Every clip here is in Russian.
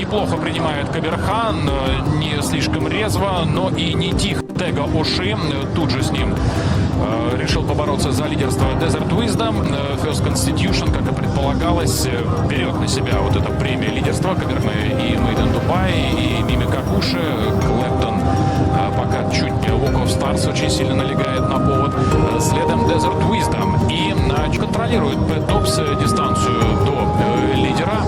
Неплохо принимает Каберхан, не слишком резво, но и не тихо. Тега Оши тут же с ним решил побороться за лидерство Desert Wisdom. First Constitution, как и предполагалось, берет на себя вот это премия лидерства. Каберны и Мейден Дубай, и Мими Какуши. Клэптон пока чуть не Walk of Stars очень сильно налегает на повод. Следом Desert Wisdom. И контролирует Пэт Добс дистанцию до лидера.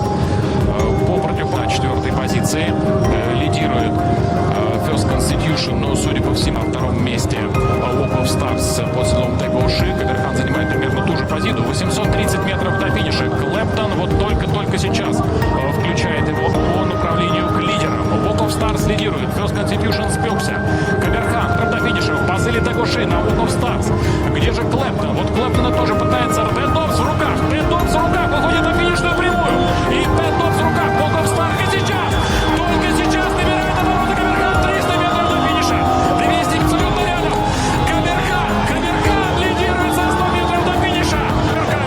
По противоположной четвертой позиции лидирует First Constitution, но, судя по всему, на втором месте Walk of Stars под седлом Тега Оши. Каберхан занимает примерно ту же позицию. 830 метров до финиша. Клэптон вот только сейчас включает его по направлению к лидерам. Walk of Stars лидирует. First Constitution спекся. Каберхан до финиша в позыле Тега Оши на Walk of Stars. Где же Клэптон? Вот Клэптона тоже пытается. Пэт Добс в руках. Пэт Добс в руках. Выходит на финишную прямую. И Пэт Добс в руках. Walk of Stars. И сейчас, только сейчас набирает обороты Каберхан. 300 метров до финиша. 200 абсолютно рядом. Каберхан лидирует за 100 метров до финиша.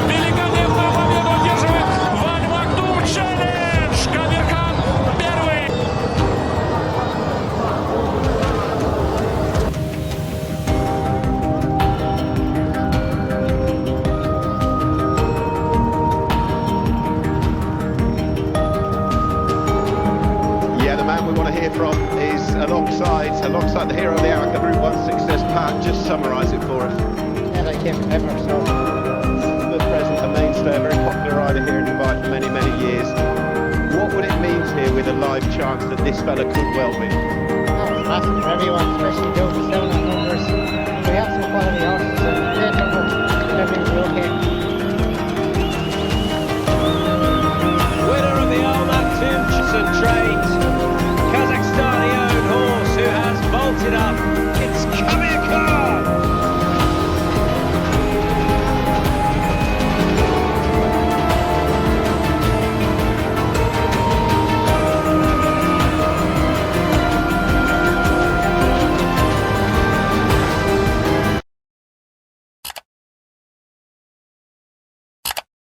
Великолепную победу одерживает Валь Магдум Челлендж. Каберхан первый. Yeah, the man we want to hear from is alongside the hero of the hour, the Group 1 success. Pat, just summarise it for us. Yeah, like Kim Pepper, so The present, a mainstay, a very popular rider here in Dubai for many, many years. What would it mean here with a live chance that this fella could well win? that was massive for everyone, especially doing the 7 numbers. We have some quality horses, and great number, everything's okay.